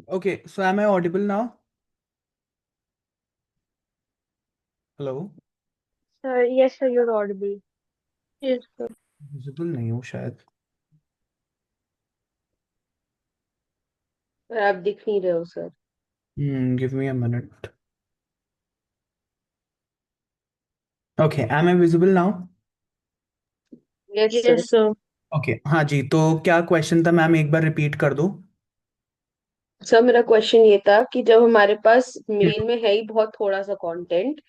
Okay, so am I audible now? Hello? Yes, sir, you're audible. Yes, sir. Visible नहीं हूँ शायद. पर आप दिख नहीं रहे हो sir. Give me a minute. Okay, am I visible now? Yes sir. Yes sir. Okay, हाँ जी. तो क्या क्वेश्चन था मैम, एक बार रिपीट कर दो. सर मेरा क्वेश्चन ये था कि जब हमारे पास मेल में है ही बहुत थोड़ा सा कंटेंट,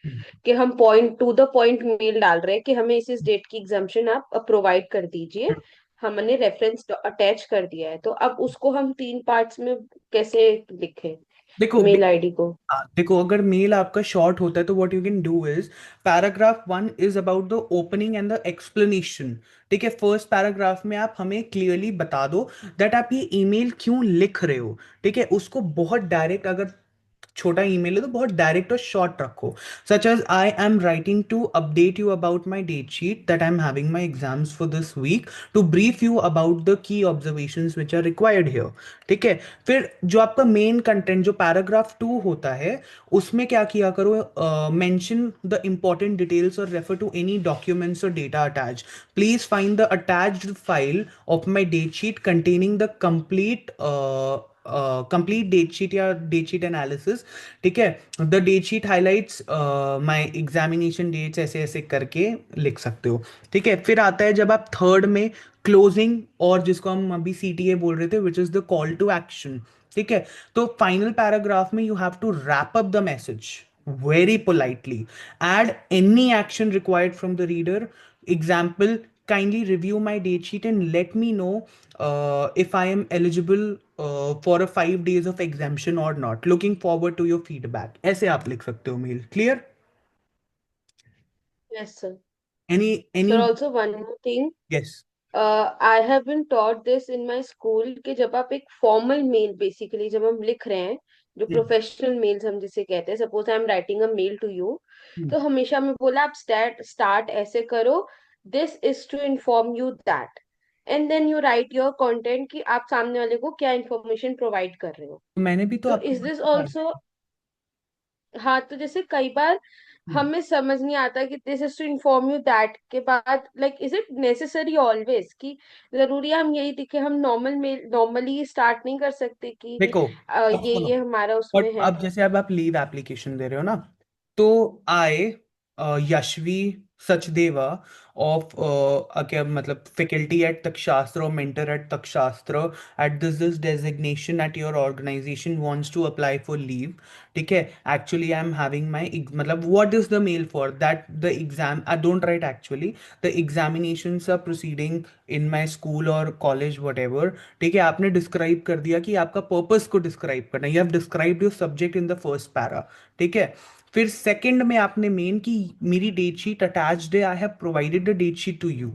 कि हम point to the point mail डाल रहे हैं कि हमें इस डेट की एग्जाम्पशन आप प्रोवाइड कर दीजिए। हमने रेफरेंस अटैच कर दिया है, तो अब उसको हम तीन पार्ट्स में कैसे लिखें? देखो मेल आईडी को। देखो, अगर मेल आपका शॉर्ट होता है तो what you can do is, paragraph 1 is about the opening and the explanation. ठीक है, फर्स्ट पैराग्राफ में आप हमें क्लियरली बता दो दैट आप ये ईमेल क्यों लिख रहे हो. ठीक है, उसको बहुत डायरेक्ट, अगर छोटा ईमेल है तो बहुत डायरेक्ट और शॉर्ट रखो. Such as I am writing to update you about my date sheet that I am having my exams for this week to brief you about the key observations which are required here. ठीक है, फिर जो आपका main content जो paragraph 2 होता है, उसमें क्या किया करो, मेंशन द इंपॉर्टेंट डिटेल्स और रेफर टू एनी डॉक्यूमेंट्स और data attach. Please find the attached file of my date sheet containing the complete date sheet या डेट शीट एनालिसिस. ठीक है, the date sheet highlights my examination dates, ऐसे ऐसे करके लिख सकते हो. ठीक है, फिर आता है जब आप थर्ड में क्लोजिंग, और जिसको हम अभी सीटीए बोल रहे थे, which is the call to action. ठीक है, तो फाइनल पैराग्राफ में you have to wrap up the message very politely. Add any action required from the reader. Example, kindly review my date sheet and let me know if I am eligible for a 5 days of exemption or not. Looking forward to your feedback. ऐसे आप लिख सकते हो mail. Clear? Yes sir. Any? Sir also one more thing. Yes. I have been taught this in my school कि जब आप एक formal mail, basically जब हम लिख रहे हैं, जो प्रोफेशनल मेल्स हम जिसे कहते हैं, suppose I am writing a mail to you, तो हमेशा हमें बोला आप स्टार्ट स्टार्ट ऐसे करो, this is to inform you that, and then you write your content कि आप सामने वाले को क्या इन्फॉर्मेशन प्रोवाइड कर रहे हो। मैंने भी तो तो आपको इज दिस बताया. ऑल्सो, हाँ, तो जैसे कई बार हमें समझ नहीं आता कि this is to inform you that के बाद, like is it necessary always कि जरूरी है हम यही दिखे? हम नॉर्मली स्टार्ट नहीं कर सकते कि देखो, अब ये सुनो. हमारा और उसमें है। अब जैसे अब आप लीव एप्लीकेशन दे रहे हो ना, तो आए यशवी सचदेवा ऑफ क्या मतलब फैकल्टी एट तक्षशास्त्र और mentor at Takshashastra at this designation at your organisation wants to apply for leave. ठीक है, actually I am having my मतलब what is the mail for that the exam I don't write actually the examinations are proceeding in my school और college whatever. ठीक है, आपने describe कर दिया कि आपका पर्पस को डिस्क्राइब करना. You have described your subject in the first para. ठीक है, फिर सेकंड में आपने मेन की मेरी डेट शीट अटैच्ड है, I have provided the date sheet to you.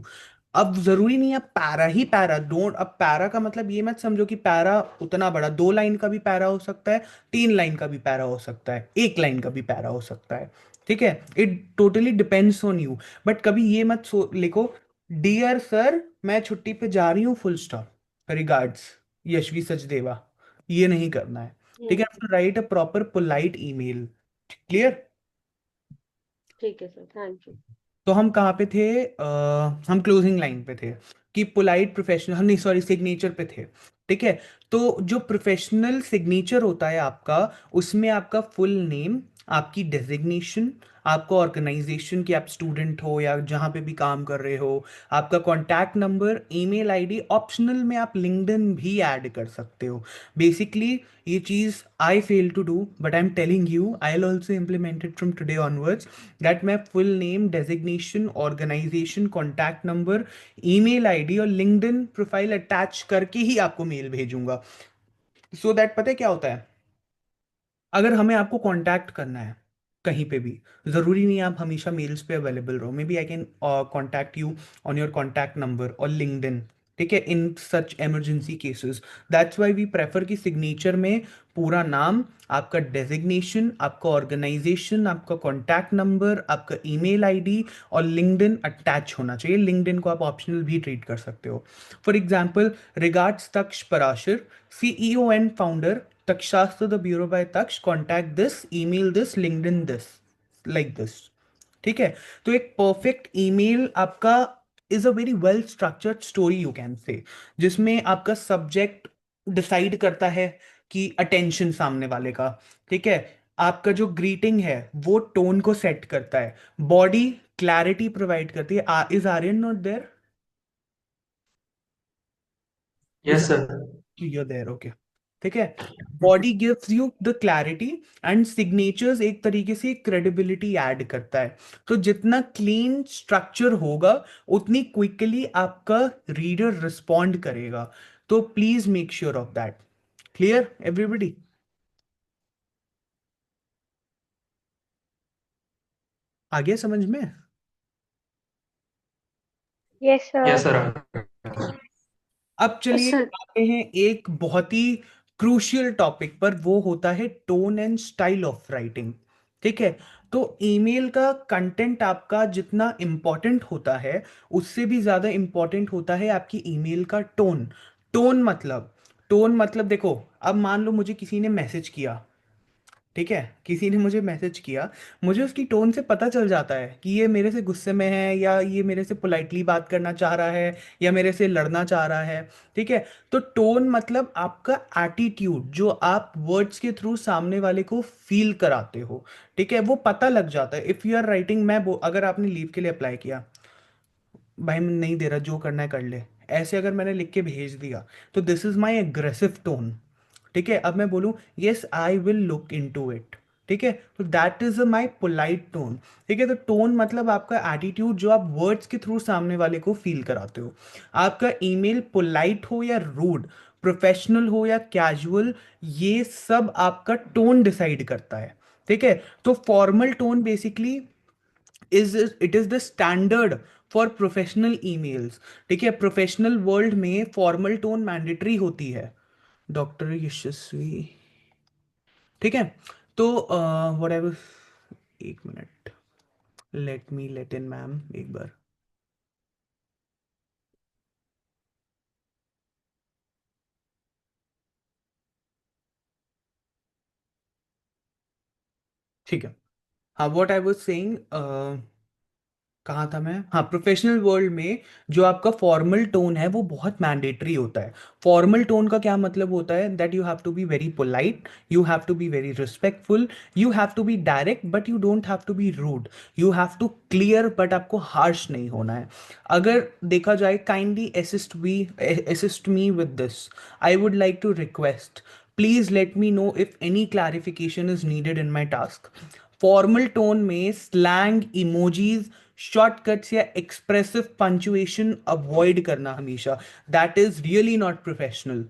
अब जरूरी नहीं है पैरा ही पैरा, डोंट. अब पैरा का मतलब ये मत समझो कि पैरा उतना बड़ा, 2 लाइन का भी पैरा हो सकता है, 3 लाइन का भी पैरा हो सकता है, 1 लाइन का भी पैरा हो सकता है. ठीक है, it totally depends on you. But कभी ये मत लिखो, डियर सर मैं छुट्टी पे जा रही हूँ, full stop, regards Yashvi Sachdeva. ये नहीं करना है. ठीक है, to write a proper polite email. Clear? ठीक है सर, थैंक यू। तो हम कहाँ पे थे? हम क्लोजिंग लाइन पे थे कि पोलाइट प्रोफेशनल, नहीं सॉरी, सिग्नेचर पे थे. ठीक है, तो जो प्रोफेशनल सिग्नेचर होता है आपका, उसमें आपका फुल नेम, आपकी डेजिग्नेशन, आपका ऑर्गेनाइजेशन कि आप स्टूडेंट हो या जहाँ पे भी काम कर रहे हो, आपका contact number, email ID, optional में आप लिंक्डइन भी ऐड कर सकते हो. बेसिकली ये चीज़ I fail to do, but I am telling you I will also implement it from today onwards. That मैं full name, designation, organisation, contact number, email ID और लिंक्डइन प्रोफाइल अटैच करके ही आपको मेल भेजूंगा. So that पता है क्या होता है, अगर हमें आपको कांटेक्ट करना है कहीं पे भी, जरूरी नहीं है आप हमेशा मेल्स पे अवेलेबल रहो. May be I can contact you on your contact number और लिंक्डइन. ठीक है, in such emergency cases. That's why we prefer कि सिग्नेचर में पूरा नाम, आपका डेजिग्नेशन, आपका ऑर्गेनाइजेशन, आपका कॉन्टैक्ट नंबर, आपका ईमेल आईडी और लिंक्डइन अटैच होना चाहिए। लिंक्डइन को आप ऑप्शनल भी ट्रीट कर सकते हो। For example, regards Taksh Parashar, CEO and founder, Takshastra the bureau by Taksh, contact this, email this, LinkedIn this, like this. ठीक है, तो एक परफेक्ट ईमेल आपका is a very well structured story you can say, जिसमें आपका सब्जेक्ट डिसाइड करता है कि अटेंशन सामने वाले का। ठीक है, आपका जो ग्रीटिंग है वो टोन को सेट करता है, बॉडी क्लैरिटी प्रोवाइड करती है। Is Aryan not there? Is yes sir. you're there, okay। ठीक है, body gives you the clarity and signatures एक तरीके से क्रेडिबिलिटी ऐड करता है। तो जितना क्लीन स्ट्रक्चर होगा उतनी क्विकली आपका रीडर रिस्पॉन्ड करेगा। तो please make sure of that. Clear everybody? आ गया समझ में? Yes yes sir. सर। अब चलिए सर। आते हैं एक बहुत ही क्रूशियल टॉपिक पर, वो होता है tone and style of writing. ठीक है, तो ईमेल का कंटेंट आपका जितना इंपॉर्टेंट होता है, उससे भी ज्यादा इंपॉर्टेंट होता है आपकी ईमेल का टोन। टोन मतलब, टोन मतलब देखो, अब मान लो मुझे किसी ने मैसेज किया। ठीक है, किसी ने मुझे मैसेज किया, मुझे उसकी टोन से पता चल जाता है कि ये मेरे से गुस्से में है, या ये मेरे से पोलाइटली बात करना चाह रहा है, या मेरे से लड़ना चाह रहा है। ठीक है, तो टोन मतलब आपका एटीट्यूड, जो आप वर्ड्स के थ्रू सामने वाले को फील कराते हो। ठीक है, वो पता लग जाता है। इफ यू आर राइटिंग, अगर आपने लीव के लिए अप्लाई किया, भाई मैं नहीं दे रहा, जो करना है कर ले, ऐसे अगर मैंने लिख के भेज दिया, तो this is my aggressive tone. ठीक है, अब मैं बोलूं yes I will look into it, ठीक है, तो that is my polite tone. ठीक है, तो टोन मतलब आपका एटीट्यूड, जो आप वर्ड्स के थ्रू सामने वाले को फील कराते हो। आपका ईमेल पोलाइट हो या रूड, प्रोफेशनल हो या कैजुअल, ये सब आपका टोन डिसाइड करता है। ठीक है, तो formal tone basically it is the standard for professional emails. ठीक है, प्रोफेशनल वर्ल्ड में फॉर्मल टोन मैंडेटरी होती है। डॉक्टर यशस्वी। ठीक है, तो व्हाट आई वाज, एक मिनट, लेट मी लेट इन मैम एक बार। ठीक है, हाँ, व्हाट आई वाज सेइंग, कहाँ था मैं? हाँ, प्रोफेशनल वर्ल्ड में जो आपका फॉर्मल टोन है वो बहुत मैंडेटरी होता है। फॉर्मल टोन का क्या मतलब होता है? That you have to be very polite, you have to be very respectful, you have to be direct but you don't have to be rude, you have to clear but आपको harsh नहीं होना है। अगर देखा जाए, kindly assist me with this, I would like to request, please let me know if any clarification is needed in my task. Formal tone में slang, emojis, shortcuts या expressive punctuation avoid करना हमेशा, that is really not professional.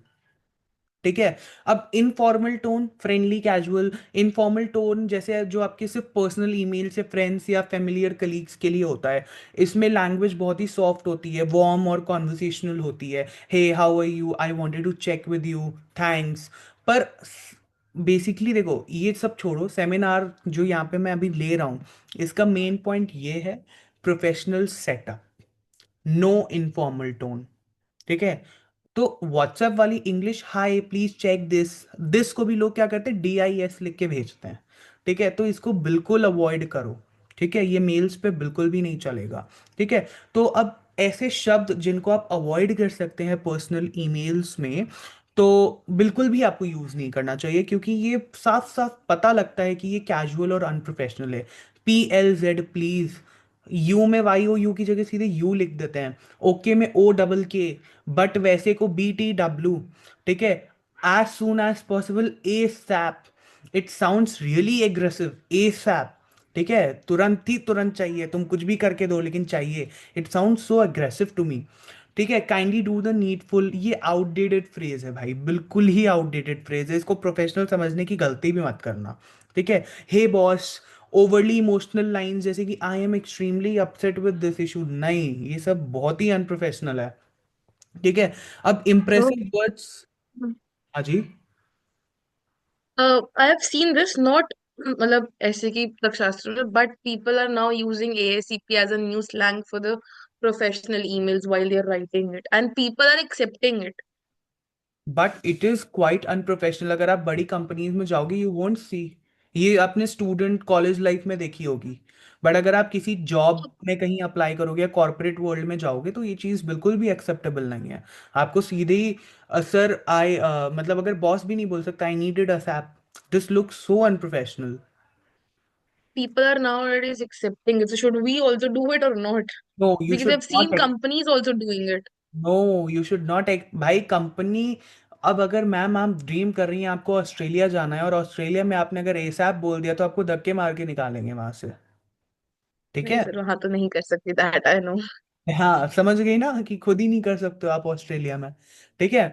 ठीक है, अब informal tone, friendly casual. Informal tone जैसे जो आपके सिर्फ पर्सनल ईमेल से फ्रेंड्स या फेमिलियर कलीग्स के लिए होता है, इसमें लैंग्वेज बहुत ही सॉफ्ट होती है, वार्म और कॉन्वर्सेशनल होती है। Hey how are you, I wanted to check with you, thanks. पर बेसिकली देखो, ये सब छोड़ो, सेमिनार जो यहाँ पे मैं अभी ले रहा हूँ, इसका मेन पॉइंट ये है, professional setup, no informal tone. ठीक है, तो व्हाट्सएप वाली English, hi please check this, this को भी लोग क्या करते हैं, DIS लिख के भेजते हैं। ठीक है, तो इसको बिल्कुल अवॉइड करो। ठीक है, ये मेल्स पे बिल्कुल भी नहीं चलेगा। ठीक है, तो अब ऐसे शब्द जिनको आप अवॉइड कर सकते हैं पर्सनल ईमेल्स में, तो बिल्कुल भी आपको यूज नहीं करना चाहिए, क्योंकि ये साफ साफ पता लगता है कि ये कैजुअल और अनप्रोफेशनल है। PLZ प्लीज, यू में YOU की जगह सीधे यू लिख देते हैं, ओके में OKK, बट वैसे को BTW। ठीक है, as soon as possible, ASAP, it sounds really aggressive, ASAP। ठीक है, तुरंत ही तुरंत चाहिए, तुम कुछ भी करके दो लेकिन चाहिए, it sound so aggressive to me. ठीक है, काइंडली डू द नीडफुल, ये आउटडेटेड फ्रेज है भाई, बिल्कुल ही आउटडेटेड फ्रेज है, इसको प्रोफेशनल समझने की गलती भी मत करना। ठीक है, हे बॉस, ओवरली इमोशनल लाइन जैसे कि I am extremely upset with this issue, नहीं, ये सब बहुत ही अनप्रोफेशनल है। ठीक है। अब So, इम्प्रेसिव वर्ड्स। हाँ जी। I have seen this not मतलब ऐसे की तर्कशास्त्र में, but people are now using ASCP as a new slang for the professional emails while they're writing it, and people are accepting it. But it is quite unprofessional. अगर आप बड़ी companies में जाओगे यू वोंट सी। ये आपने student college life में देखी होगी। बट अगर आप किसी जॉब में कहीं अप्लाई करोगे या कॉर्पोरेट वर्ल्ड में जाओगे तो ये चीज़ बिल्कुल भी एक्सेप्टेबल नहीं है। आपको सीधे ही सर आई मतलब अगर बॉस भी नहीं बोल सकता I needed a SAP, this looks so unprofessional. People are nowadays accepting it. So should we also do it or not? No you Because should I've not. seen companies also doing it. No you should not. भाई company, अब अगर ma'am आप dream कर रही हैं आपको Australia जाना है और ऑस्ट्रेलिया में आपने अगर एसैप बोल दिया तो आपको धक्के मार के निकालेंगे वहां से। ठीक नहीं है। सर, वहां तो नहीं कर सकती, दैट आई नो। हाँ समझ गई ना कि खुद ही नहीं कर सकते हो आप ऑस्ट्रेलिया में। ठीक है।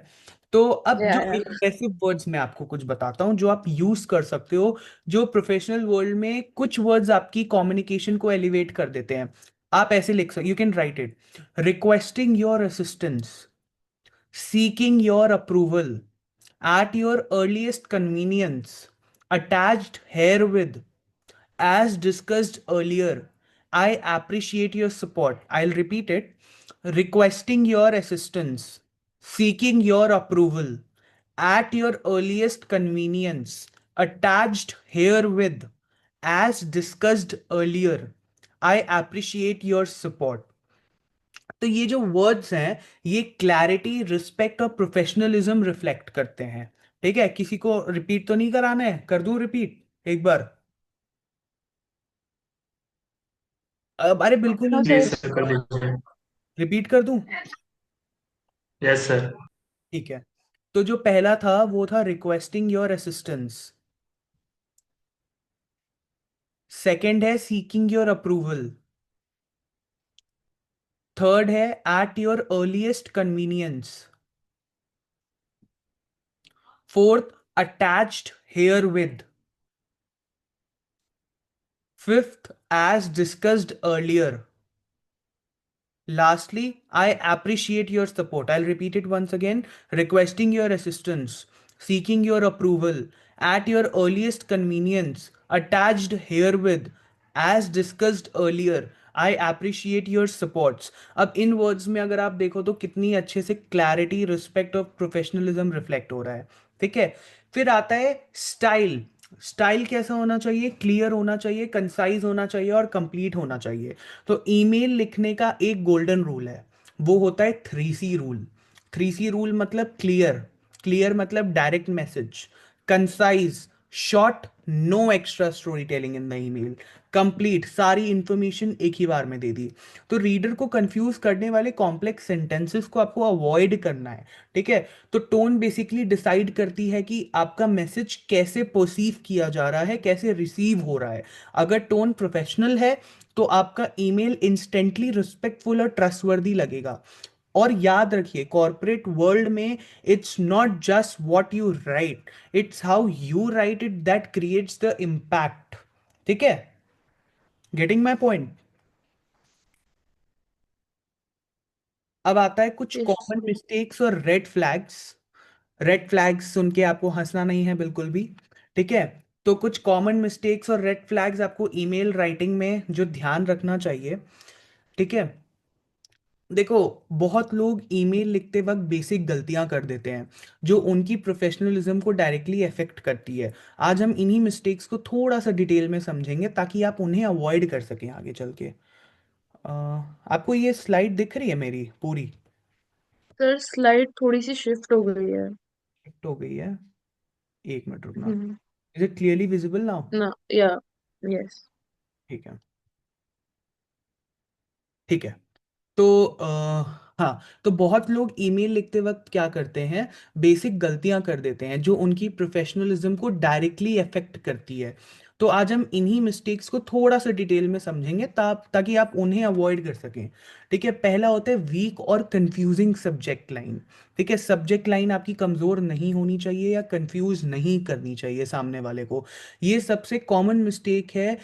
तो अब या जो इम्प्रेसिव वर्ड्स मैं आपको कुछ बताता हूँ जो आप यूज कर सकते हो, जो प्रोफेशनल वर्ल्ड में कुछ वर्ड्स आपकी कम्युनिकेशन को एलिवेट कर देते हैं। आप ऐसे लिख सकते, you can write it: requesting your assistance, seeking your approval, at your earliest convenience, attached herewith, as discussed earlier. I appreciate your support. I'll repeat it: requesting your assistance, seeking your approval, at your earliest convenience, attached herewith, as discussed earlier. I appreciate your support. तो ये जो words हैं ये clarity, respect और professionalism reflect करते हैं। ठीक है। किसी को रिपीट तो नहीं कराना है, कर दूं रिपीट एक बार? अब अरे बिल्कुल हाँ ही सर। प्लीज सर कर दीजिए। रिपीट कर दूं? Yes sir. ठीक है। तो जो पहला था वो था रिक्वेस्टिंग योर असिस्टेंस। सेकंड है सीकिंग योर अप्रूवल। थर्ड है at your earliest convenience. Fourth, attached herewith. Fifth, as discussed earlier. Lastly, I appreciate your support. I'll repeat it once again: requesting your assistance, seeking your approval, at your earliest convenience, attached herewith, as discussed earlier. I appreciate your supports. अब इन words में अगर आप देखो तो कितनी अच्छे से clarity, respect और प्रोफेशनलिज्म रिफ्लेक्ट हो रहा है। ठीक है। फिर आता है स्टाइल। स्टाइल कैसा होना चाहिए? क्लियर होना चाहिए, कंसाइज होना चाहिए और कंप्लीट होना चाहिए। तो ईमेल लिखने का एक गोल्डन रूल है, वो होता है 3C रूल। 3C रूल मतलब क्लियर, क्लियर मतलब direct message; concise, short, no extra story telling in the email; complete, सारी इंफॉर्मेशन एक ही बार में दे दी। तो रीडर को कंफ्यूज करने वाले कॉम्प्लेक्स सेंटेंसेस को आपको अवॉइड करना है। ठीक है। तो टोन बेसिकली डिसाइड करती है कि आपका मैसेज कैसे परसीव किया जा रहा है, कैसे रिसीव हो रहा है। अगर टोन प्रोफेशनल है तो आपका ईमेल इंस्टेंटली रिस्पेक्टफुल और ट्रस्टवर्दी लगेगा। और याद रखिए कॉर्पोरेट वर्ल्ड में it's not just what you right, it's how you right it that creates the impact. ठीक है। Getting my point? अब आता है कुछ यस। कॉमन मिस्टेक्स और रेड फ्लैग्स। रेड फ्लैग्स सुन के आपको हंसना नहीं है बिल्कुल भी। ठीक है। तो कुछ कॉमन मिस्टेक्स और रेड फ्लैग्स आपको ईमेल राइटिंग में जो ध्यान रखना चाहिए। ठीक है। देखो, बहुत लोग ईमेल लिखते वक्त बेसिक गलतियां कर देते हैं जो उनकी प्रोफेशनलिज्म को डायरेक्टली अफेक्ट करती है। आज हम इन्हीं मिस्टेक्स को थोड़ा सा डिटेल में समझेंगे ताकि आप उन्हें अवॉइड कर सकें आगे चल के। आपको ये स्लाइड दिख रही है मेरी पूरी? सर स्लाइड थोड़ी सी शिफ्ट हो गई है। शिफ्ट हो गई है? एक मिनट रुकना। Hmm. Is it clearly visible now? ना, या, यस। ठीक है। ठीक है। तो हाँ, तो बहुत लोग ईमेल लिखते वक्त क्या करते हैं, बेसिक गलतियां कर देते हैं जो उनकी प्रोफेशनलिज्म को डायरेक्टली अफेक्ट करती है। तो आज हम इन्हीं मिस्टेक्स को थोड़ा सा डिटेल में समझेंगे ताकि आप उन्हें अवॉइड कर सकें। ठीक है। पहला होता है वीक और कंफ्यूजिंग सब्जेक्ट लाइन। ठीक है। सब्जेक्ट लाइन आपकी कमजोर नहीं होनी चाहिए या कंफ्यूज नहीं करनी चाहिए सामने वाले को। ये सबसे कॉमन मिस्टेक है,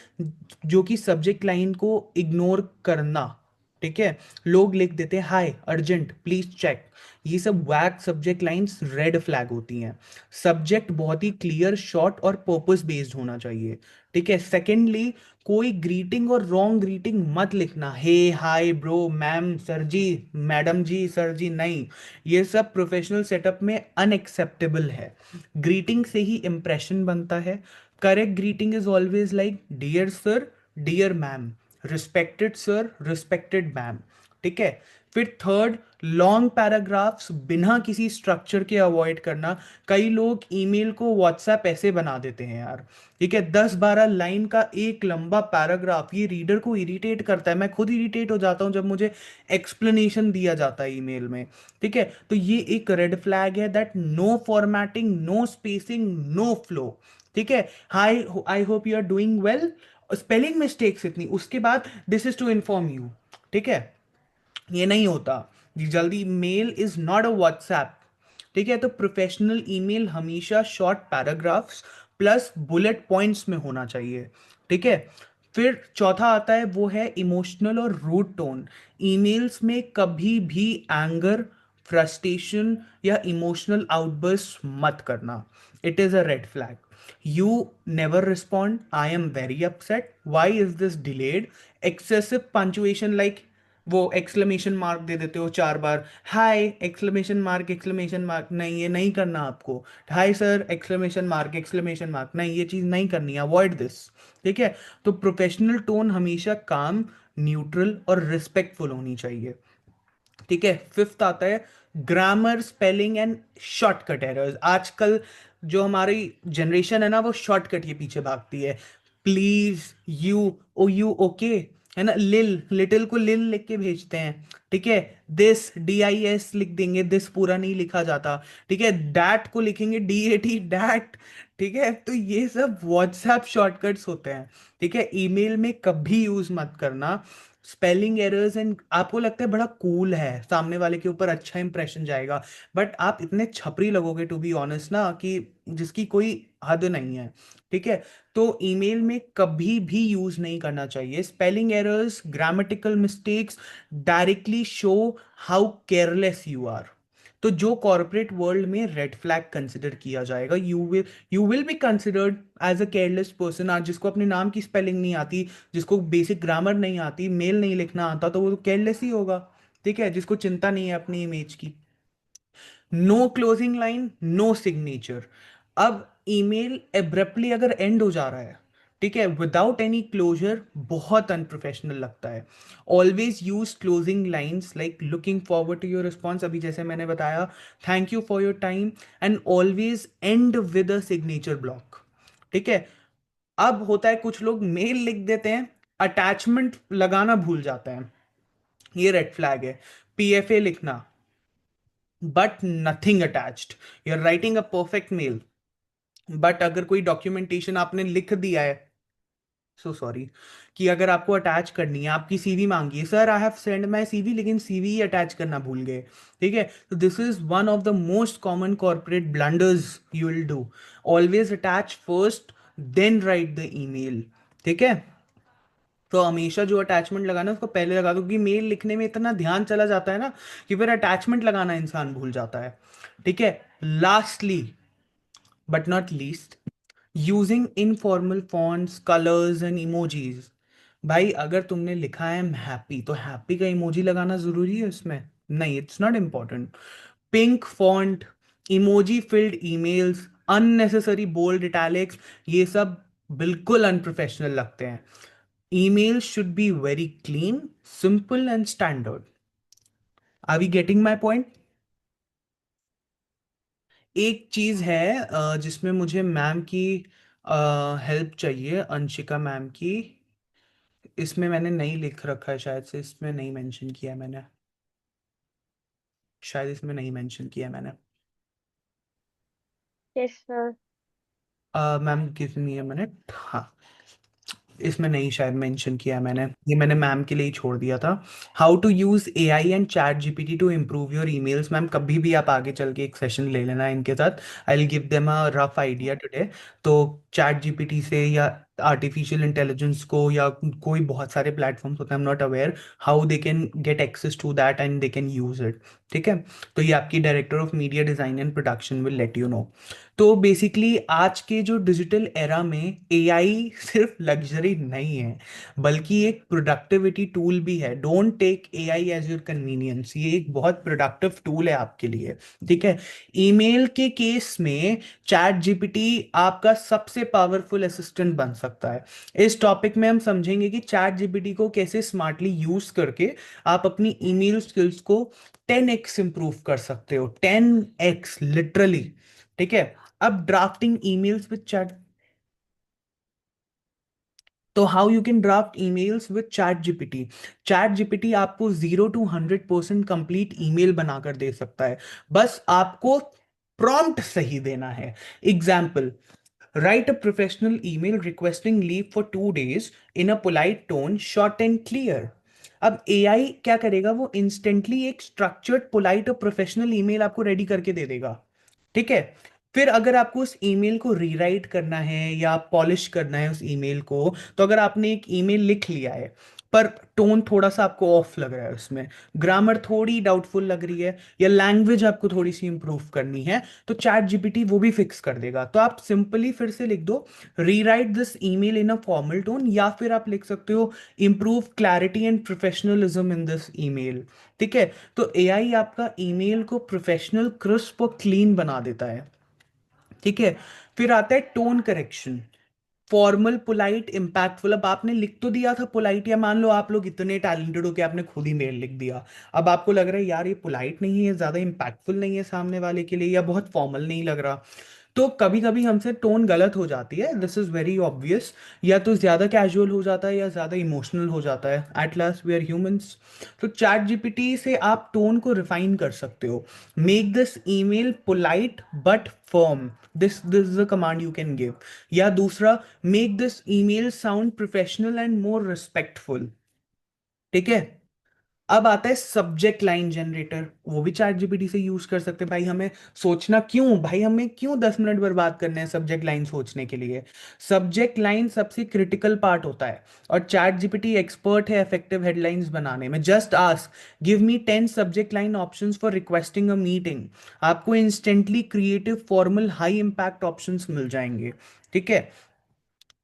जो कि सब्जेक्ट लाइन को इग्नोर करना। ठीक है, लोग लिख देते हैं हाय अर्जेंट प्लीज चेक। ये सब weak subject lines red flag होती हैं। सब्जेक्ट बहुत ही क्लियर, शॉर्ट और पर्पस बेस्ड होना चाहिए। ठीक है, सेकेंडली, कोई ग्रीटिंग और रॉन्ग ग्रीटिंग मत लिखना, hey hi bro ma'am sir ji madam ji sir ji, नहीं। ये सब प्रोफेशनल सेटअप में अनएक्सेप्टेबल है। ग्रीटिंग से ही इंप्रेशन बनता है। Correct greeting is always like dear sir, dear ma'am, respected sir, respected ma'am. ठीक है, फिर थर्ड, लॉन्ग पैराग्राफ्स बिना किसी स्ट्रक्चर के अवॉइड करना। कई लोग ईमेल को व्हाट्सएप ऐसे बना देते हैं यार। ठीक है, 10-12 लाइन का एक लंबा पैराग्राफ, ये रीडर को इरिटेट करता है। मैं खुद इरिटेट हो जाता हूँ जब मुझे एक्सप्लेनेशन दिया जाता है ईमेल में। ठीक है, तो ये एक रेड फ्लैग है, that no formatting, no spacing, no flow. ठीक है, hi I hope you are doing well, spelling mistakes इतनी, उसके बाद this is to inform you. ठीक है, ये नहीं होता। ये जल्दी, mail is not a WhatsApp. ठीक है, तो प्रोफेशनल ईमेल हमेशा short paragraphs plus bullet points में होना चाहिए। ठीक है, फिर चौथा आता है, वो है इमोशनल और रूड टोन। ईमेल्स में कभी भी एंगर, फ्रस्ट्रेशन या इमोशनल आउटबर्स्ट मत करना। It is a red flag. You never respond, I am very upset, why is this delayed, excessive punctuation like वो एक्सक्लेमेशन मार्क दे देते हो 4 बार, hi exclamation mark exclamation mark, नहीं ये नहीं करना आपको। हाय सर एक्सक्लेमेशन मार्क, नहीं ये चीज़ नहीं करनी, अवॉइड दिस। ठीक है, तो प्रोफेशनल टोन हमेशा काम, न्यूट्रल और रिस्पेक्टफुल होनी चाहिए। ठीक है, फिफ्थ आता है grammar, spelling and shortcut errors. आजकल जो हमारी जनरेशन है ना, वो शॉर्टकट के पीछे भागती है। Please, you, oh you, okay, है ना, लिल, लिटिल को लिल लिख के भेजते हैं। ठीक है, दिस DIS लिख देंगे, दिस पूरा नहीं लिखा जाता। ठीक है, डैट को लिखेंगे DAT, डैट। ठीक है, तो ये सब व्हाट्सएप शॉर्टकट्स होते हैं। ठीक है, ईमेल में कभी यूज मत करना। स्पेलिंग एरर्स एंड आपको लगता है बड़ा कूल है, सामने वाले के ऊपर अच्छा इंप्रेशन जाएगा, बट आप इतने छपरी लगोगे टू बी ऑनेस्ट ना, कि जिसकी कोई हद नहीं है। ठीक है, तो ईमेल में कभी भी यूज नहीं करना चाहिए। Spelling errors, grammatical mistakes directly show how careless you are. तो जो कॉर्पोरेट वर्ल्ड में रेड फ्लैग कंसिडर किया जाएगा, you will be considered as a careless person. आज जिसको अपने नाम की स्पेलिंग नहीं आती, जिसको बेसिक ग्रामर नहीं आती, मेल नहीं लिखना आता, तो वो केयरलेस ही होगा। ठीक है, जिसको चिंता नहीं है अपनी इमेज की। No closing line, no signature. अब ईमेल एब्रप्टली अगर एंड हो जा रहा है, ठीक है, विदाउट एनी क्लोजर, बहुत अनप्रोफेशनल लगता है। Always use closing lines like looking forward to your response, अभी जैसे मैंने बताया, thank you for your time, and always end with a signature block. ठीक है, अब होता है कुछ लोग मेल लिख देते हैं, अटैचमेंट लगाना भूल जाते हैं, ये रेड फ्लैग है। PFA लिखना but nothing attached, you are writing a perfect mail, but अगर कोई डॉक्यूमेंटेशन आपने लिख दिया है, सो सॉरी, कि अगर आपको अटैच करनी है, आपकी CV मांगी है, sir I have send my CV, लेकिन CV ही अटैच करना भूल गए। ठीक है, तो this is one of the most common corporate blunders you will do. Always attach first, then write the email. ठीक है, तो हमेशा जो अटैचमेंट लगाना है उसको पहले लगा दो, क्योंकि मेल लिखने में इतना ध्यान चला जाता है ना, कि फिर अटैचमेंट लगाना इंसान भूल जाता है। ठीक है, lastly but not least, using informal fonts, colours and emojis. भाई अगर तुमने लिखा है एम हैप्पी, तो हैप्पी का इमोजी लगाना जरूरी है उसमें? नहीं, it's not important. Pink font, emoji filled emails, unnecessary bold italics, ये सब बिल्कुल अनप्रोफेशनल लगते हैं। email should be very clean, simple and standard. Are we getting my point? एक चीज है जिसमें मुझे मैम की हेल्प चाहिए, अंशिका मैम की। इसमें मैंने नहीं लिख रखा है, शायद से इसमें नहीं मेंशन किया है मैंने, शायद इसमें नहीं मेंशन किया है मैंने। Yes sir. Ma'am give me a minute, हाँ, इसमें नहीं शायद मेंशन किया है मैंने, ये मैंने मैम के लिए ही छोड़ दिया था। How to use AI and ChatGPT to improve your emails. Ma'am कभी भी आप आगे चल के एक सेशन ले लेना इनके साथ, I will give them a rough idea today. तो ChatGPT से या आर्टिफिशियल इंटेलिजेंस को, या कोई बहुत सारे प्लेटफॉर्म्स होते हैं, I am not aware how they can get access to that and they can use it. ठीक है, तो ये आपकी director of media design and production will let you know. तो बेसिकली आज के जो डिजिटल एरा में एआई सिर्फ लग्जरी नहीं है, बल्कि एक प्रोडक्टिविटी टूल भी है। Don't take AI as your convenience, ये एक बहुत प्रोडक्टिव टूल है आपके लिए। ठीक है, ईमेल के केस में चैट जीपीटी आपका सबसे पावरफुल असिस्टेंट बन सकता है। इस टॉपिक में हम समझेंगे कि चैट जीपीटी को कैसे स्मार्टली यूज करके आप अपनी ईमेल स्किल्स को 10x इंप्रूव कर सकते हो, 10x लिटरली। ठीक है, अब ड्राफ्टिंग ईमेल्स विद चैट, तो how you can draft emails with chat GPT. Chat GPT आपको 0 to 100% कंप्लीट ईमेल बनाकर दे सकता है, बस आपको प्रॉम्प्ट सही देना है। Example, write a professional email requesting leave for 2 days in a polite tone, short and clear। अब एआई क्या करेगा, वो इंस्टेंटली एक स्ट्रक्चर्ड पोलाइट और प्रोफेशनल ईमेल आपको रेडी करके दे देगा। ठीक है, फिर अगर आपको उस ईमेल को रीराइट करना है या पॉलिश करना है उस ईमेल को, तो अगर आपने एक ईमेल लिख लिया है पर टोन थोड़ा सा आपको ऑफ लग रहा है, उसमें ग्रामर थोड़ी डाउटफुल लग रही है, या लैंग्वेज आपको थोड़ी सी इंप्रूव करनी है, तो चैट जीपीटी वो भी फिक्स कर देगा। तो आप सिंपली फिर से लिख दो rewrite this email in a formal tone, या फिर आप लिख सकते हो improve clarity and professionalism in this email. ठीक है, तो एआई आपका ईमेल को प्रोफेशनल, क्रिस्प और क्लीन बना देता है। ठीक है, फिर आता है tone correction, formal, polite, impactful. अब आपने लिख तो दिया था पोलाइट, या मान लो आप लोग इतने टैलेंटेड हो कि आपने खुद ही मेल लिख दिया, अब आपको लग रहा है यार ये पोलाइट नहीं है, ज्यादा इम्पैक्टफुल नहीं है सामने वाले के लिए, या बहुत फॉर्मल नहीं लग रहा, तो कभी कभी हमसे टोन गलत हो जाती है, दिस इज वेरी ऑब्वियस। या तो ज्यादा कैजुअल हो जाता है या ज्यादा इमोशनल हो जाता है, at last we are humans. तो चैट जीपीटी से आप टोन को रिफाइन कर सकते हो। Make this email polite but firm, this is a command you can give. या दूसरा, make this email sound professional and more respectful. ठीक है, अब आता है सब्जेक्ट लाइन जनरेटर, वो भी चैट जीपीटी से यूज कर सकते हैं। भाई हमें सोचना क्यों, भाई हमें क्यों 10 मिनट बर्बाद करने हैं सब्जेक्ट लाइन सोचने के लिए। सब्जेक्ट लाइन सबसे क्रिटिकल पार्ट होता है, और चैट जीपीटी एक्सपर्ट है इफेक्टिव हेडलाइंस बनाने में। Just ask give me 10 subject line options for requesting a meeting, आपको instantly creative, formal, high impact options मिल जाएंगे। ठीक है,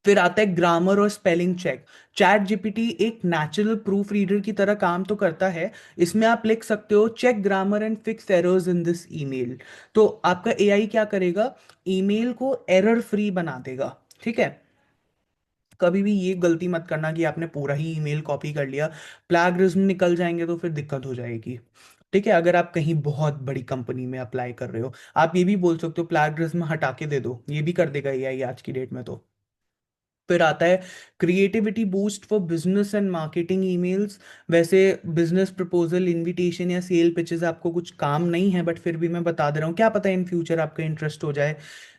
फिर आता है ग्रामर और स्पेलिंग चेक। चैट जीपीटी एक नेचुरल प्रूफ रीडर की तरह काम तो करता है। इसमें आप लिख सकते हो check grammar and fix errors in this email, तो आपका एआई क्या करेगा, ईमेल को एरर फ्री बना देगा। ठीक है, कभी भी ये गलती मत करना कि आपने पूरा ही ईमेल कॉपी कर लिया, प्लैगरिज्म निकल जाएंगे तो फिर दिक्कत हो जाएगी। ठीक है, अगर आप कहीं बहुत बड़ी कंपनी में अप्लाई कर रहे हो, आप ये भी बोल सकते हो प्लैगरिज्म हटा के दे दो, ये भी कर देगा एआई आज की डेट में। तो फिर आता है creativity boost for business and marketing emails. वैसे बिजनेस प्रपोजल, इनविटेशन या सेल पिचेस आपको कुछ काम नहीं है, बट फिर भी मैं बता दे रहा हूँ, क्या पता इन फ्यूचर आपका इंटरेस्ट हो जाए।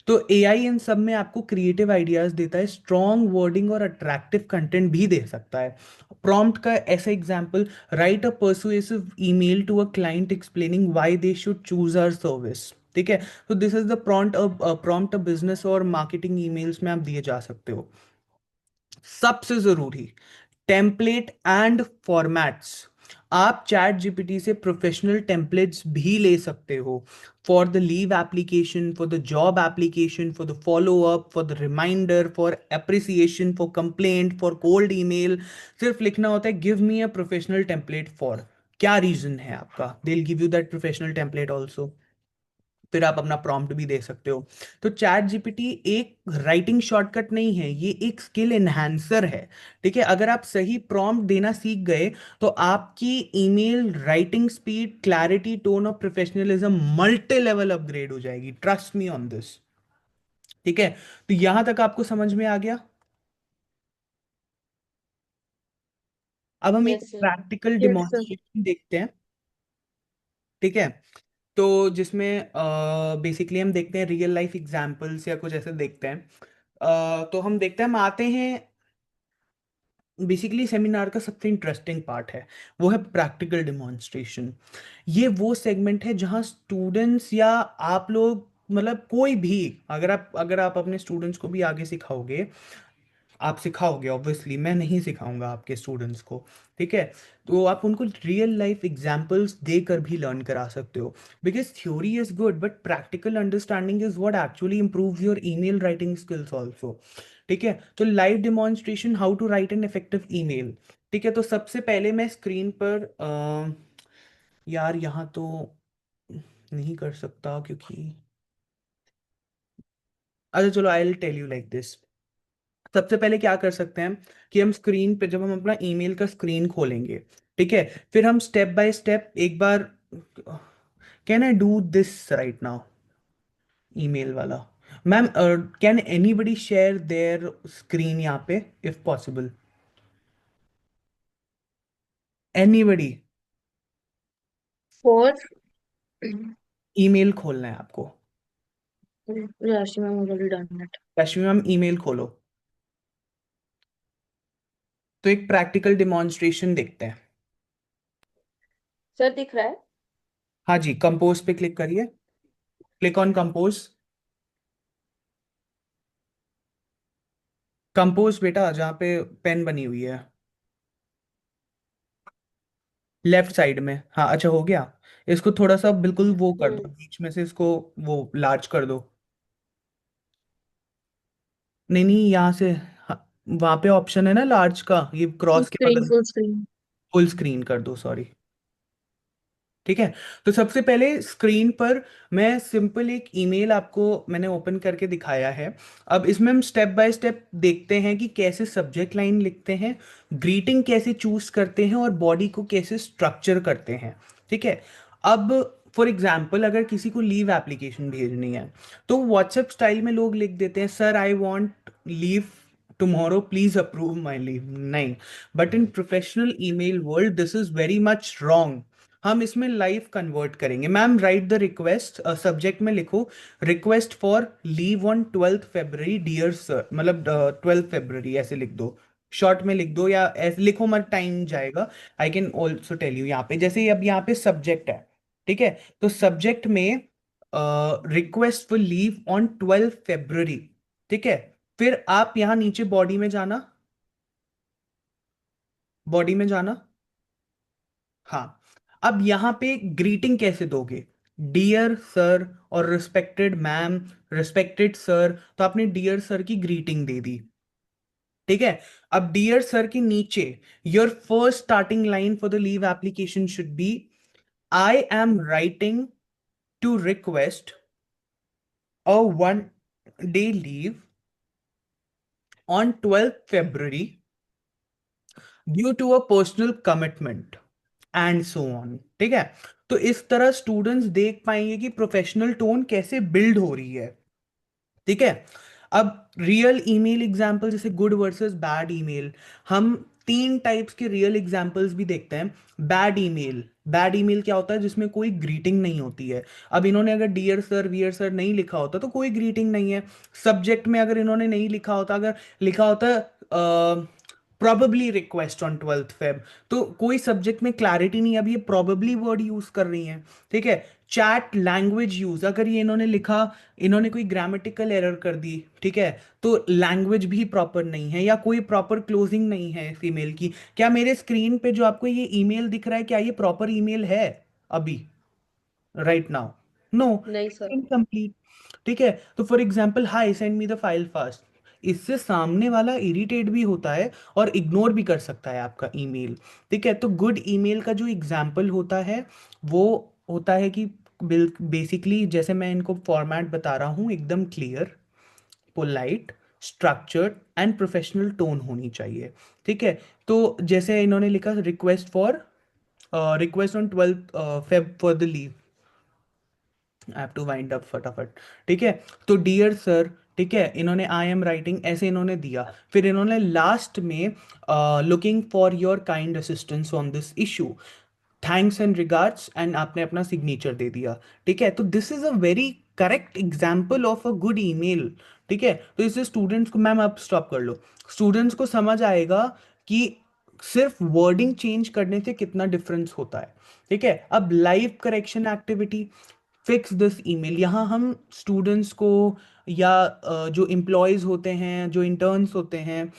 तो एआई इन सब में आपको क्रिएटिव आइडियाज देता है, स्ट्रॉन्ग वर्डिंग और अट्रैक्टिव कंटेंट भी दे सकता है। प्रॉम्प्ट का ऐसा example, write a persuasive email to a client explaining why they should choose our service. ठीक है, तो this is the prompt business और मार्केटिंग ईमेल्स में आप दिए जा सकते हो। सबसे जरूरी, टेम्पलेट एंड फॉर्मेट्स। आप चैट जीपीटी से प्रोफेशनल टेम्पलेट्स भी ले सकते हो, for the leave application, for the job application, for the follow up, for the reminder, for appreciation, for complaint, for cold email. सिर्फ लिखना होता है give me a professional template for, क्या रीजन है आपका, they will give you that professional template also. फिर आप अपना प्रॉम्प्ट भी दे सकते हो। तो चैट जीपीटी एक राइटिंग शॉर्टकट नहीं है, ये एक स्किल एनहांसर है। ठीक है, अगर आप सही प्रॉम्प्ट देना सीख गए, तो आपकी email writing speed, clarity, tone और प्रोफेशनलिज्म मल्टी लेवल अपग्रेड हो जाएगी, ट्रस्ट मी ऑन दिस। ठीक है, तो यहां तक आपको समझ में आ गया। अब हम एक yes sir. Practical yes sir. Demonstration देखते हैं। ठीक है, तो जिसमें बेसिकली हम देखते हैं रियल लाइफ एग्जांपल्स या कुछ ऐसे देखते हैं। तो हम देखते हैं, हम आते हैं बेसिकली सेमिनार का सबसे इंटरेस्टिंग पार्ट है, वो है प्रैक्टिकल डिमॉन्स्ट्रेशन। ये वो सेगमेंट है जहां स्टूडेंट्स या आप लोग, मतलब कोई भी, अगर आप अपने स्टूडेंट्स को भी आगे सिखाओगे, आप सिखाओगे, ऑब्वियसली मैं नहीं सिखाऊंगा आपके स्टूडेंट्स को, ठीक है। तो आप उनको रियल लाइफ एग्जांपल्स देकर भी लर्न करा सकते हो, because theory is good but practical understanding is what actually improves your email writing skills also, ठीक है। तो live demonstration how to write an effective email, ठीक है। तो सबसे पहले मैं स्क्रीन पर यार यहाँ तो नहीं कर सकता क्योंकि, अच्छा चलो I will tell you like this. सबसे पहले क्या कर सकते हैं कि हम स्क्रीन पे, जब हम अपना ईमेल का स्क्रीन खोलेंगे, ठीक है, फिर हम स्टेप बाय स्टेप एक बार, can I do this right now, email वाला, ma'am can anybody share their screen यहाँ पे इफ पॉसिबल, एनीबडी। और ईमेल खोलना है आपको। Rashi ma'am already done it. Rashmi ma'am email खोलो, तो एक प्रैक्टिकल डिमॉन्स्ट्रेशन देखते हैं। सर दिख रहा है? हाँ जी, कंपोज पे क्लिक करिए, क्लिक ऑन कंपोज। कंपोज बेटा, जहाँ पे पेन बनी हुई है लेफ्ट साइड में, हाँ अच्छा हो गया। इसको थोड़ा सा बिल्कुल वो कर दो, बीच में से इसको वो लार्ज कर दो। नहीं नहीं, यहाँ से, हाँ, वहाँ पे ऑप्शन है ना लार्ज का, ये फुल क्रॉस के स्क्रीन, बगल, फुल स्क्रीन। फुल स्क्रीन कर दो, सॉरी, ठीक है। तो सबसे पहले स्क्रीन पर मैं सिंपल एक ईमेल आपको मैंने ओपन करके दिखाया है। अब इसमें हम स्टेप बाय स्टेप देखते हैं कि कैसे सब्जेक्ट लाइन लिखते हैं, ग्रीटिंग कैसे चूज करते हैं और बॉडी को कैसे स्ट्रक्चर करते हैं, ठीक है। अब फॉर एग्जाम्पल अगर किसी को लीव एप्लीकेशन भेजनी है, तो व्हाट्सएप स्टाइल में लोग लिख देते हैं sir I want leave tomorrow please approve my leave, नहीं। But in professional email world this is very much wrong. हम इसमें लाइव कन्वर्ट करेंगे। Ma'am write the request, subject में लिखो request for leave on 12 February dear sir, मतलब 12 फरवरी ऐसे लिख दो, शॉर्ट में लिख दो या ऐसे लिखो, मत टाइम जाएगा। I can also tell you, यहाँ पे जैसे अब यहाँ पे सब्जेक्ट है, ठीक है, तो सब्जेक्ट में रिक्वेस्ट फॉर लीव ऑन 12 फरवरी, ठीक है। फिर आप यहाँ नीचे बॉडी में जाना, बॉडी में जाना, हाँ। अब यहां पे ग्रीटिंग कैसे दोगे, डियर सर और रिस्पेक्टेड मैम, रिस्पेक्टेड सर, तो आपने डियर सर की ग्रीटिंग दे दी, ठीक है। अब डियर सर के नीचे your first starting line for the leave application should be I am writing to request a 1 day leave on 12 February due to a personal commitment and so on, ठीक है। तो इस तरह स्टूडेंट्स देख पाएंगे कि प्रोफेशनल टोन कैसे build हो रही है, ठीक है। अब रियल ईमेल एग्जाम्पल, जैसे गुड वर्सेस बैड ईमेल, हम 3 टाइप्स के रियल एग्जाम्पल्स भी देखते हैं। बैड ईमेल, बैड ईमेल क्या होता है, जिसमें कोई ग्रीटिंग नहीं होती है। अब इन्होंने अगर डियर सर वियर सर नहीं लिखा होता तो कोई ग्रीटिंग नहीं है। सब्जेक्ट में अगर इन्होंने नहीं लिखा होता, अगर लिखा होता प्रोबेबली रिक्वेस्ट ऑन 12 फेब, तो कोई सब्जेक्ट में क्लैरिटी नहीं है। अब ये प्रोबेबली वर्ड यूज कर रही हैं, ठीक है। चैट लैंग्वेज यूज, अगर ये इन्होंने लिखा, इन्होंने कोई ग्रामेटिकल एरर कर दी, ठीक है, तो लैंग्वेज भी प्रॉपर नहीं है या कोई प्रॉपर क्लोजिंग नहीं है इस ईमेल की। क्या मेरे स्क्रीन पे जो आपको ये ईमेल दिख रहा है, क्या ये प्रॉपर ईमेल है अभी, राइट नाउ? नो, नहीं सर। इनकम्प्लीट, ठीक है। तो for example high send me the file fast, इससे सामने वाला इरिटेट भी होता है और इग्नोर भी कर सकता है आपका ईमेल, ठीक है। तो गुड ईमेल का जो एग्जाम्पल होता है वो होता है कि बेसिकली जैसे मैं इनको फॉर्मेट बता रहा हूँ, एकदम clear, polite, structured and professional tone होनी चाहिए, ठीक है। तो जैसे इन्होंने लिखा request for, request on 12 Feb for the leave, I have to wind up फटाफट, ठीक है। तो डियर सर, ठीक है, इन्होंने आई एम राइटिंग ऐसे इन्होंने दिया। फिर इन्होंने लास्ट में looking for your kind assistance on this issue, thanks and regards, and आपने अपना सिग्नेचर दे दिया, ठीक है। तो this is a very correct example of a good email, ठीक है। तो इससे स्टूडेंट्स को, मैम आप स्टॉप कर लो, स्टूडेंट्स को समझ आएगा कि सिर्फ वर्डिंग चेंज करने से कितना डिफरेंस होता है, ठीक है। अब live correction activity, fix this email. यहाँ हम स्टूडेंट्स को या जो एम्प्लॉयज़ होते हैं, जो इंटर्न्स होते हैं,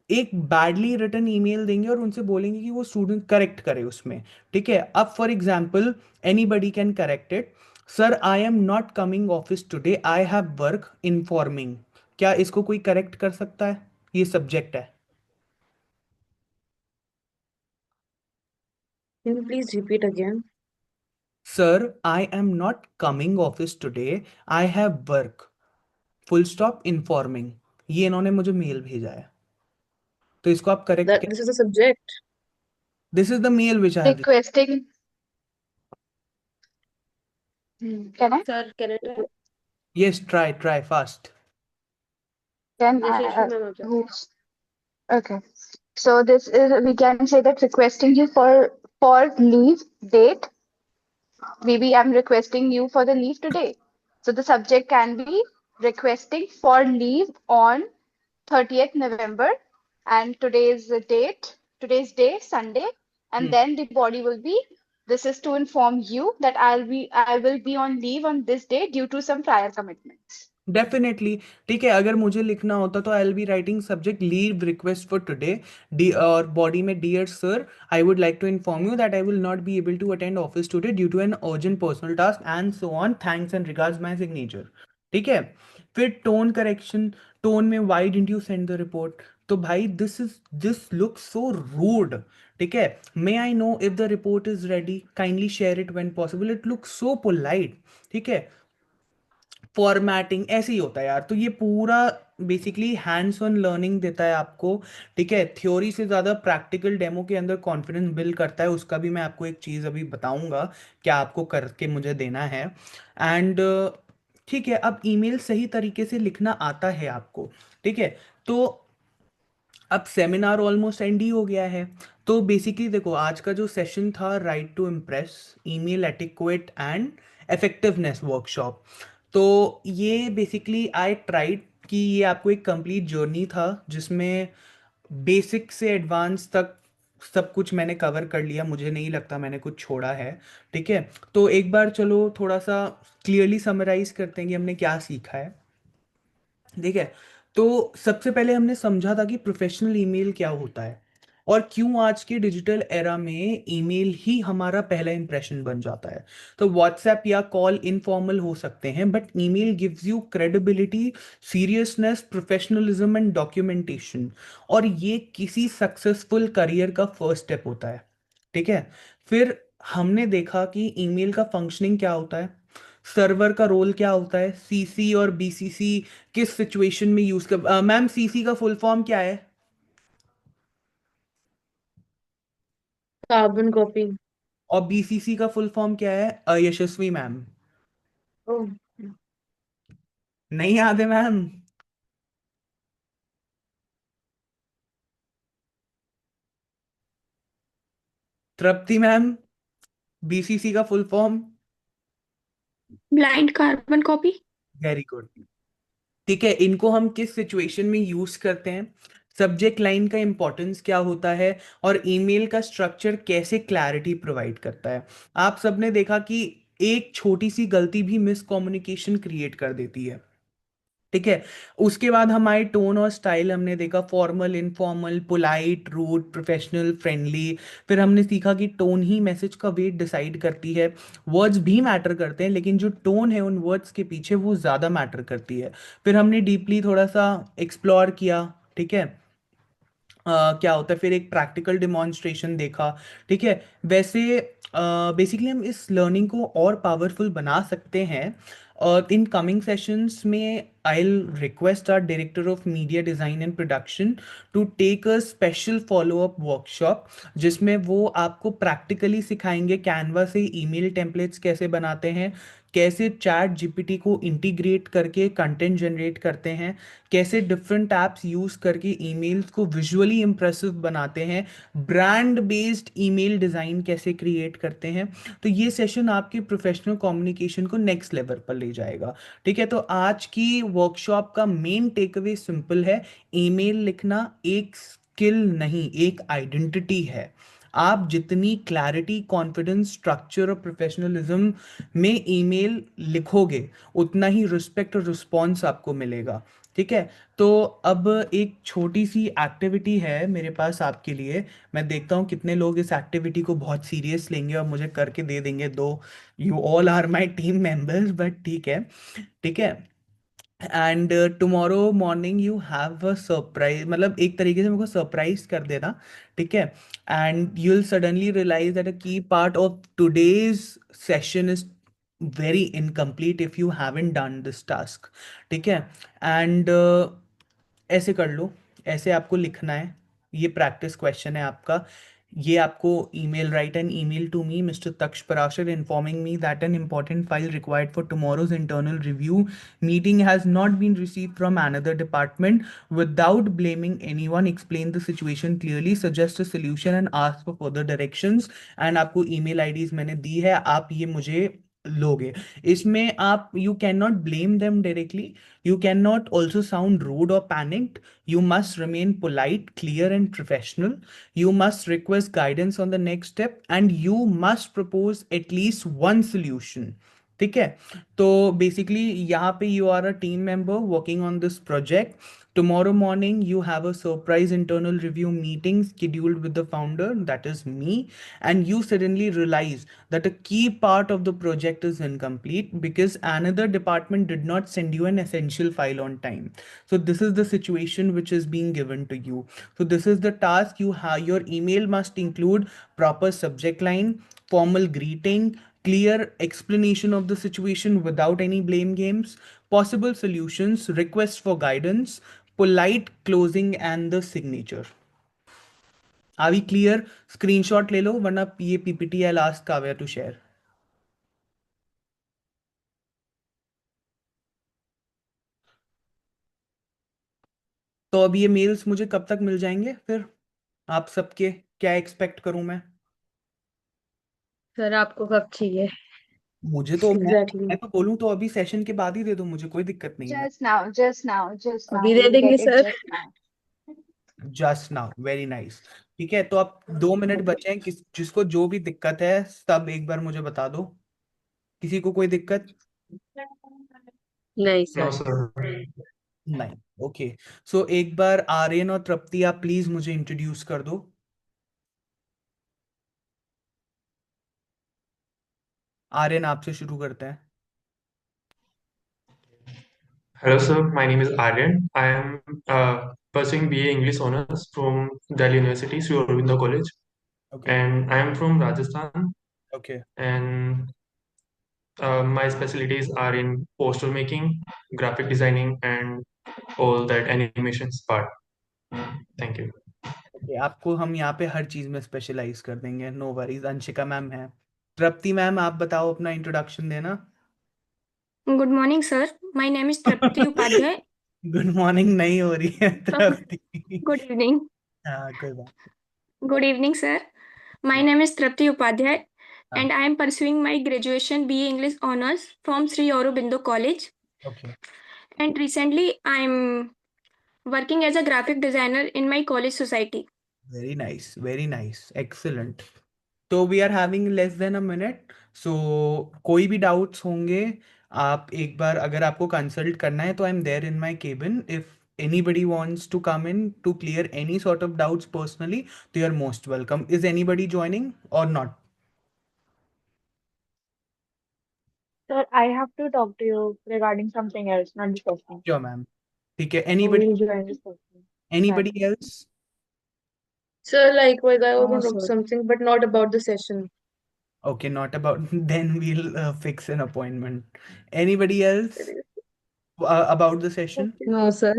एक बैडली रिटन ईमेल देंगे और उनसे बोलेंगे कि वो स्टूडेंट करेक्ट करे उसमें। ठीक है, अब for example anybody can correct it. Sir, I am not coming office today, I have work informing. क्या इसको कोई करेक्ट कर सकता है? ये सब्जेक्ट है। Can you please repeat again? Sir, I am not coming office today, I have work, full stop informing. ये इन्होंने मुझे मेल भेजा है, तो इसको आप करेक्ट That कर। this is a subject. This is the mail which I have. Requesting. Can I? Sir, can I try? Yes, try try fast. Can Yashasvi I? Ma'am आप जाओ। Who's okay? So this is, we can say that requesting you for leave date. Maybe I'm requesting you for the leave today. So the subject can be requesting for leave on 30th November, and today's the date, today's day, Sunday, and then the body will be, this is to inform you that I will be on leave on this day due to some prior commitments. Definitely. ठीक है, अगर मुझे लिखना होता तो I will be writing subject leave request for today, D, और body में dear sir, I would like to inform you that I will not be able to attend office today due to an urgent personal task and so on, thanks and regards, my signature. ठीक है। फिर tone correction. Tone में why didn't you send the report? तो भाई this look so rude. ठीक है, may I know if the report is ready, kindly share it when possible. It look so polite. ठीक है, फॉर्मेटिंग ऐसे ही होता है यार। तो ये पूरा बेसिकली हैंड्स ऑन लर्निंग देता है आपको। ठीक है, थ्योरी से ज़्यादा प्रैक्टिकल डेमो के अंदर कॉन्फिडेंस बिल्ड करता है। उसका भी मैं आपको एक चीज़ अभी बताऊंगा क्या आपको करके मुझे देना है। एंड ठीक है, अब ईमेल सही तरीके से लिखना आता है आपको। ठीक है, तो अब सेमिनार ऑलमोस्ट एंड ही हो गया है। तो बेसिकली देखो, आज का जो सेशन था write to impress, email etiquette and effectiveness workshop, तो ये बेसिकली आई ट्राइड कि ये आपको एक कंप्लीट जर्नी था जिसमें बेसिक से एडवांस तक सब कुछ मैंने कवर कर लिया। मुझे नहीं लगता मैंने कुछ छोड़ा है। ठीक है, तो एक बार चलो थोड़ा सा क्लियरली समराइज करते हैं कि हमने क्या सीखा है। ठीक है, तो सबसे पहले हमने समझा था कि प्रोफेशनल ईमेल क्या होता है और क्यों आज के डिजिटल एरा में ईमेल ही हमारा पहला इंप्रेशन बन जाता है। तो व्हाट्सएप या कॉल इनफॉर्मल हो सकते हैं, but email gives you credibility, seriousness, professionalism and documentation. और ये किसी सक्सेसफुल करियर का फर्स्ट स्टेप होता है। ठीक है, फिर हमने देखा कि ईमेल का फंक्शनिंग क्या होता है, सर्वर का रोल क्या होता है, सीसी और बीसीसी किस सिचुएशन में यूज कर। मैम, सीसी का फुल फॉर्म क्या है? Carbon copy. और बीसीसी का फुल फॉर्म क्या है? यशस्वी मैम, ओह, नहीं याद है मैम? तृप्ति मैम, बीसीसी का full form? Blind carbon copy. Very good. ठीक है, इनको हम किस सिचुएशन में यूज करते हैं, सब्जेक्ट लाइन का इंपॉर्टेंस क्या होता है, और ईमेल का स्ट्रक्चर कैसे क्लैरिटी प्रोवाइड करता है। आप सबने देखा कि एक छोटी सी गलती भी मिस कम्युनिकेशन क्रिएट कर देती है। ठीक है, उसके बाद हमारे टोन और स्टाइल हमने देखा, formal, informal, polite, rude, professional, friendly. फिर हमने सीखा कि टोन ही मैसेज का वेट डिसाइड करती है। वर्ड्स भी मैटर करते हैं, लेकिन जो टोन है उन वर्ड्स के पीछे वो ज़्यादा मैटर करती है। फिर हमने डीपली थोड़ा सा एक्सप्लोर किया। ठीक है, क्या होता है, फिर एक प्रैक्टिकल डिमॉन्स्ट्रेशन देखा। ठीक है, वैसे बेसिकली हम इस लर्निंग को और पावरफुल बना सकते हैं। इन कमिंग सेशंस में I request our director of media design and production to take a special follow up workshop, जिसमें वो आपको प्रैक्टिकली सिखाएंगे कैनवा से ईमेल टेम्पलेट्स कैसे बनाते हैं, कैसे चैट जीपीटी को इंटीग्रेट करके कंटेंट जनरेट करते हैं, कैसे डिफरेंट ऐप्स यूज करके ईमेल्स को विजुअली इंप्रेसिव बनाते हैं, ब्रांड बेस्ड ईमेल डिज़ाइन कैसे क्रिएट करते हैं। तो ये सेशन आपके प्रोफेशनल कम्युनिकेशन को नेक्स्ट लेवल पर ले जाएगा। ठीक है, तो आज की वर्कशॉप का मेन टेक अवे सिंपल है, ईमेल लिखना एक स्किल नहीं, एक आइडेंटिटी है। आप जितनी क्लैरिटी, कॉन्फिडेंस, स्ट्रक्चर और प्रोफेशनलिज्म में ईमेल लिखोगे, उतना ही रिस्पेक्ट और रिस्पॉन्स आपको मिलेगा। ठीक है, तो अब एक छोटी सी एक्टिविटी है मेरे पास आपके लिए। मैं देखता हूँ कितने लोग इस एक्टिविटी को बहुत सीरियस लेंगे और मुझे करके दे देंगे। Though you all are my team members, but ठीक है। ठीक है, and tomorrow morning you have a surprise, मतलब एक तरीके से मेरे को सरप्राइज कर देना। ठीक है, and you will suddenly realise that a key part of today's session is very incomplete if you haven't done this task. ठीक है, एंड ऐसे कर लो, ऐसे आपको लिखना है। ये प्रैक्टिस क्वेश्चन है आपका। ये आपको email, write an email to me mister Taksh Parashar informing me that an important file required for tomorrow's internal review meeting has not been received from another department. Without blaming anyone, explain the situation clearly, suggest a solution and ask for further directions. And आपको email IDs मैंने दी है, आप ये मुझे लोगे। इसमें आप, you cannot blame them directly, you cannot also sound rude or panicked, you must remain polite, clear and professional, you must request guidance on the next step, and you must propose at least one solution। ठीक है, तो basically यहाँ पे you are a team member working on this project. Tomorrow morning, you have a surprise internal review meeting scheduled with the founder, that is me, and you suddenly realize that a key part of the project is incomplete because another department did not send you an essential file on time. So, this is the situation which is being given to you. So, this is the task you have. Your email must include proper subject line, formal greeting, clear explanation of the situation without any blame games, possible solutions, request for guidance, polite closing, and the signature. Are we clear? Screenshot ले लो, वरना ये PPT I'll ask Kavya to share. तो अब ये mails मुझे कब तक मिल जाएंगे फिर? आप सबके क्या एक्सपेक्ट करूं मैं? सर आपको कब चाहिए? मुझे तो एग्जैक्टली मैं तो बोलूं तो अभी सेशन के बाद ही दे दो, मुझे कोई दिक्कत नहीं है। अभी दे You'll देंगे get it sir. just now. Just now, very nice. ठीक है, तो अब 2 मिनट बचे हैं, जिसको जो भी दिक्कत है सब एक बार मुझे बता दो। किसी को कोई दिक्कत? नहीं No, सर। sir. नहीं, ओके। सो एक बार आर्यन और तृप्ति आप प्लीज मुझे इंट्रोड्यूस कर दो। आर्यन, आपसे शुरू करते हैं। Hello, sir. My name is Aryan. I am pursuing BA English Honors from Delhi University, Sri Aurobindo College, okay. and I am from Rajasthan. Okay. And my specialties are in poster making, graphic designing, and all that animations part. Thank you. Okay, आपको हम यहाँ पे हर चीज में specialise कर देंगे, no worries. Anshika ma'am है। तृप्ति ma'am, आप बताओ, अपना इंट्रोडक्शन देना। Good morning sir, my name is Tripti Upadhyay. Good morning नहीं हो रही है तृप्ति। Good evening. हाँ, कोई बात गुड इवनिंग सर, माय नहीं। नेम इज तृप्ति उपाध्याय हाँ, and I am pursuing my graduation BA English honors from Sri Aurobindo College, okay. and recently I am working as a graphic designer in my college society. Very nice, very nice, excellent. तो we are having less than a minute, so कोई भी doubts होंगे, आप एक बार, अगर आपको consult करना है तो I am there in my cabin. If anybody wants to come in to clear any sort of doubts personally, they are most welcome. Is anybody joining or not? Sir, I have to talk to you regarding something else, not the question. Sure, ma'am. ठीक है, So anybody, we'll join this question. Bye. anybody else? Sir, likewise, I No, want to talk sir. something, but not about the session. Okay, not about, then we'll fix an appointment. Anybody else about the session? No, sir.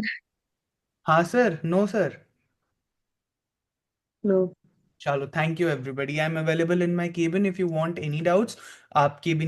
हाँ sir, no sir. No. चलो, thank you everybody, I am available in my cabin if you want any doubts. आप cabin